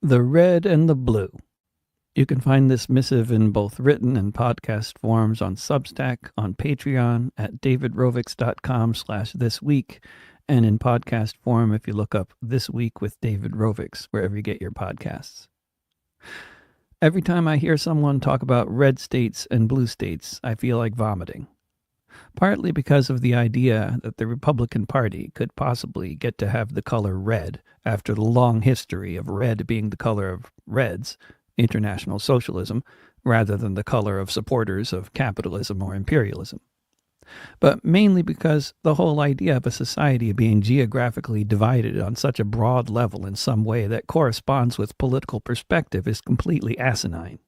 The Red and the Blue. You can find this missive in both written and podcast forms on Substack, on Patreon, at davidrovics.com/thisweek, and in podcast form if you look up This Week with David Rovics, wherever you get your podcasts. Every time I hear someone talk about red states and blue states, I feel like vomiting. Partly because of the idea that the Republican Party could possibly get to have the color red after the long history of red being the color of Reds, international socialism, rather than the color of supporters of capitalism or imperialism. But mainly because the whole idea of a society being geographically divided on such a broad level in some way that corresponds with political perspective is completely asinine.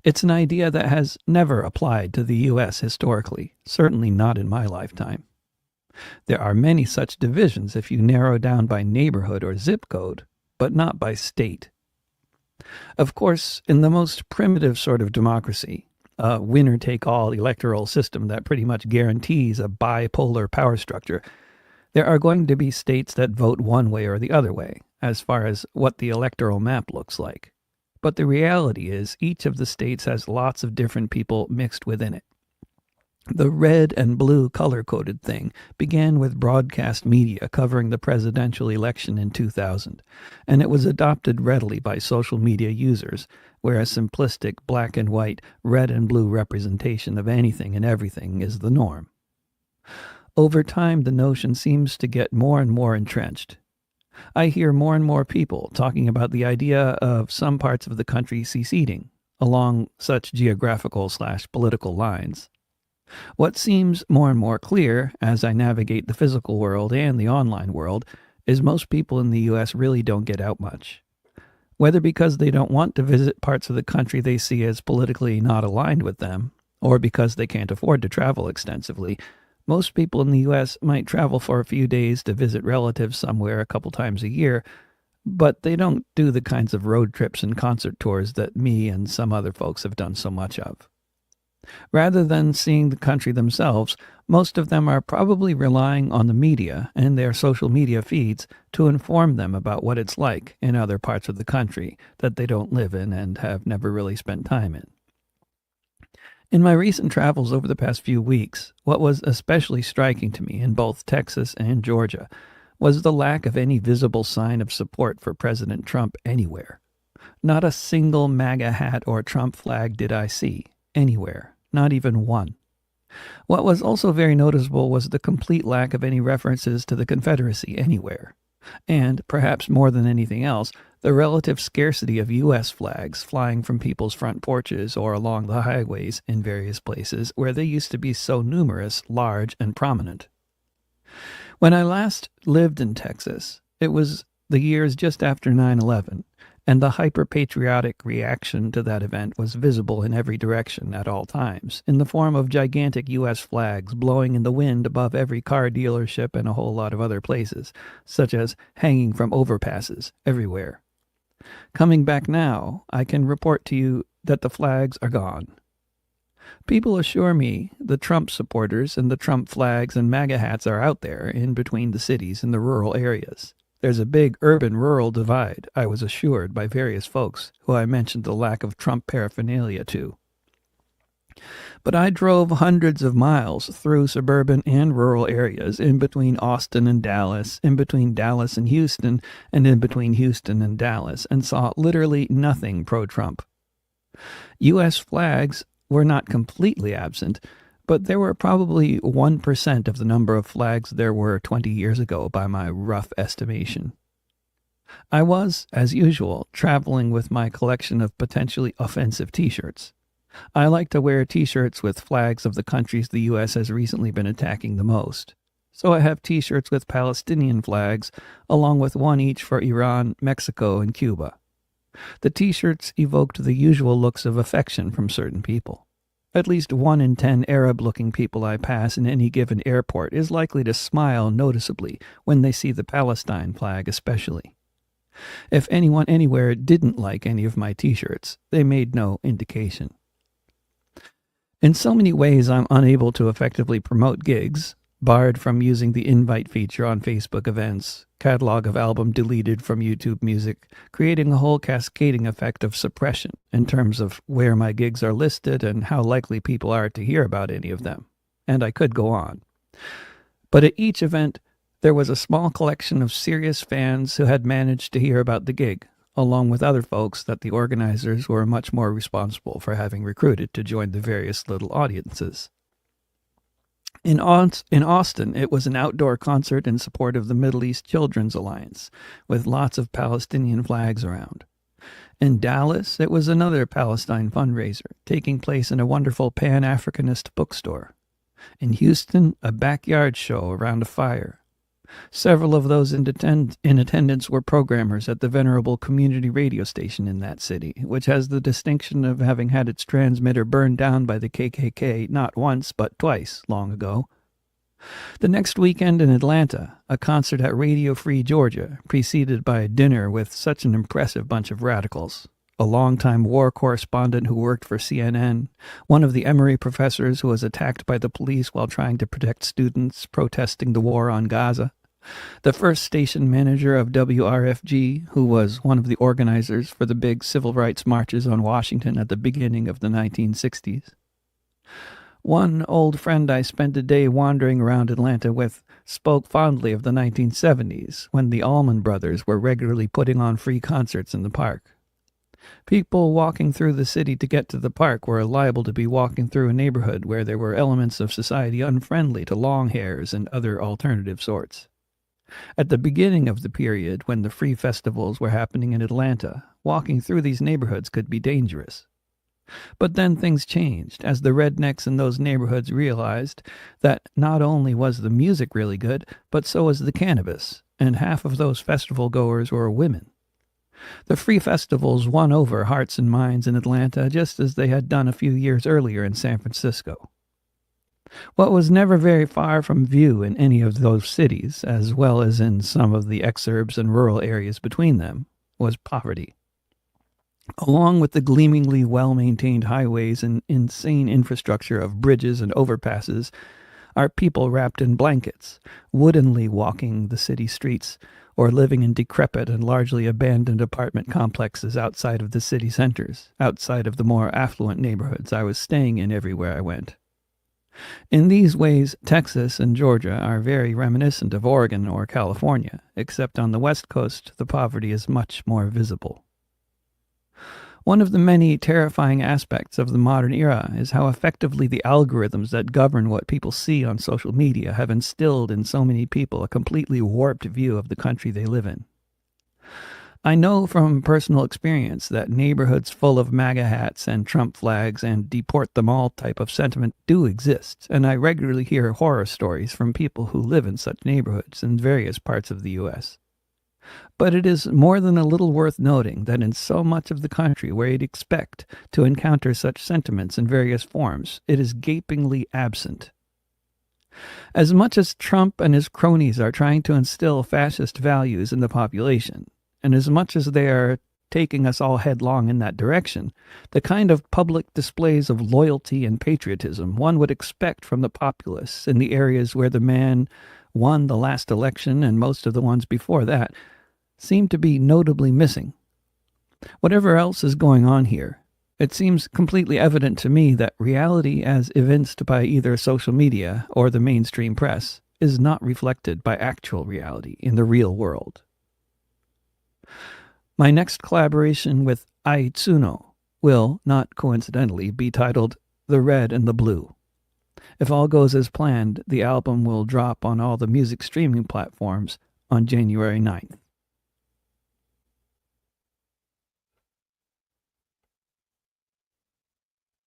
It's an idea that has never applied to the U.S. historically, certainly not in my lifetime. There are many such divisions if you narrow down by neighborhood or zip code, but not by state. Of course, in the most primitive sort of democracy, a winner-take-all electoral system that pretty much guarantees a bipolar power structure, there are going to be states that vote one way or the other way, as far as what the electoral map looks like. But the reality is each of the states has lots of different people mixed within it. The red and blue color-coded thing began with broadcast media covering the presidential election in 2000, and it was adopted readily by social media users, where a simplistic black and white, red and blue representation of anything and everything is the norm. Over time, the notion seems to get more and more entrenched. I hear more and more people talking about the idea of some parts of the country seceding along such geographical/political lines. What seems more and more clear as I navigate the physical world and the online world is most people in the U.S. really don't get out much. Whether because they don't want to visit parts of the country they see as politically not aligned with them, or because they can't afford to travel extensively, most people in the U.S. might travel for a few days to visit relatives somewhere a couple times a year, but they don't do the kinds of road trips and concert tours that me and some other folks have done so much of. Rather than seeing the country themselves, most of them are probably relying on the media and their social media feeds to inform them about what it's like in other parts of the country that they don't live in and have never really spent time in. In my recent travels over the past few weeks, what was especially striking to me in both Texas and Georgia was the lack of any visible sign of support for President Trump anywhere. Not a single MAGA hat or Trump flag did I see, anywhere, not even one. What was also very noticeable was the complete lack of any references to the Confederacy anywhere. And, perhaps more than anything else, the relative scarcity of U.S. flags flying from people's front porches or along the highways in various places where they used to be so numerous, large, and prominent. When I last lived in Texas, it was the years just after 9/11, and the hyper-patriotic reaction to that event was visible in every direction at all times, in the form of gigantic U.S. flags blowing in the wind above every car dealership and a whole lot of other places, such as hanging from overpasses everywhere. Coming back now, I can report to you that the flags are gone. People assure me the Trump supporters and the Trump flags and MAGA hats are out there in between the cities and the rural areas. There's a big urban-rural divide, I was assured by various folks who I mentioned the lack of Trump paraphernalia to. But I drove hundreds of miles through suburban and rural areas, in between Austin and Dallas, in between Dallas and Houston, and in between Houston and Dallas, and saw literally nothing pro-Trump. U.S. flags were not completely absent, but there were probably 1% of the number of flags there were 20 years ago by my rough estimation. I was, as usual, traveling with my collection of potentially offensive t-shirts. I like to wear t-shirts with flags of the countries the U.S. has recently been attacking the most. So I have t-shirts with Palestinian flags, along with one each for Iran, Mexico, and Cuba. The t-shirts evoked the usual looks of affection from certain people. At least 1 in 10 Arab-looking people I pass in any given airport is likely to smile noticeably when they see the Palestine flag especially. If anyone anywhere didn't like any of my t-shirts, they made no indication. In so many ways I'm unable to effectively promote gigs, barred from using the invite feature on Facebook events, catalog of album deleted from YouTube Music, creating a whole cascading effect of suppression in terms of where my gigs are listed and how likely people are to hear about any of them. And I could go on. But at each event, there was a small collection of serious fans who had managed to hear about the gig, along with other folks that the organizers were much more responsible for having recruited to join the various little audiences. In Austin, it was an outdoor concert in support of the Middle East Children's Alliance, with lots of Palestinian flags around. In Dallas, it was another Palestine fundraiser, taking place in a wonderful Pan-Africanist bookstore. In Houston, a backyard show around a fire. Several of those in attendance were programmers at the venerable community radio station in that city, which has the distinction of having had its transmitter burned down by the KKK not once but twice long ago. The next weekend in Atlanta, a concert at Radio Free Georgia, preceded by a dinner with such an impressive bunch of radicals. A longtime war correspondent who worked for CNN, one of the Emory professors who was attacked by the police while trying to protect students protesting the war on Gaza, the first station manager of WRFG, who was one of the organizers for the big civil rights marches on Washington at the beginning of the 1960s. One old friend I spent a day wandering around Atlanta with spoke fondly of the 1970s, when the Allman Brothers were regularly putting on free concerts in the park. People walking through the city to get to the park were liable to be walking through a neighborhood where there were elements of society unfriendly to long hairs and other alternative sorts. At the beginning of the period, when the free festivals were happening in Atlanta, walking through these neighborhoods could be dangerous. But then things changed, as the rednecks in those neighborhoods realized that not only was the music really good, but so was the cannabis, and half of those festival goers were women. The free festivals won over hearts and minds in Atlanta just as they had done a few years earlier in San Francisco. What was never very far from view in any of those cities, as well as in some of the exurbs and rural areas between them, was poverty. Along with the gleamingly well-maintained highways and insane infrastructure of bridges and overpasses, are people wrapped in blankets, woodenly walking the city streets, or living in decrepit and largely abandoned apartment complexes outside of the city centers, outside of the more affluent neighborhoods I was staying in everywhere I went. In these ways, Texas and Georgia are very reminiscent of Oregon or California, except on the West Coast the poverty is much more visible. One of the many terrifying aspects of the modern era is how effectively the algorithms that govern what people see on social media have instilled in so many people a completely warped view of the country they live in. I know from personal experience that neighborhoods full of MAGA hats and Trump flags and deport them all type of sentiment do exist, and I regularly hear horror stories from people who live in such neighborhoods in various parts of the U.S. But it is more than a little worth noting that in so much of the country where you'd expect to encounter such sentiments in various forms, it is gapingly absent. As much as Trump and his cronies are trying to instill fascist values in the population, and as much as they are taking us all headlong in that direction, the kind of public displays of loyalty and patriotism one would expect from the populace in the areas where the man won the last election and most of the ones before that seem to be notably missing. Whatever else is going on here, it seems completely evident to me that reality as evinced by either social media or the mainstream press is not reflected by actual reality in the real world. My next collaboration with Ai Tsuno will, not coincidentally, be titled The Red and the Blue. If all goes as planned, the album will drop on all the music streaming platforms on January 9th.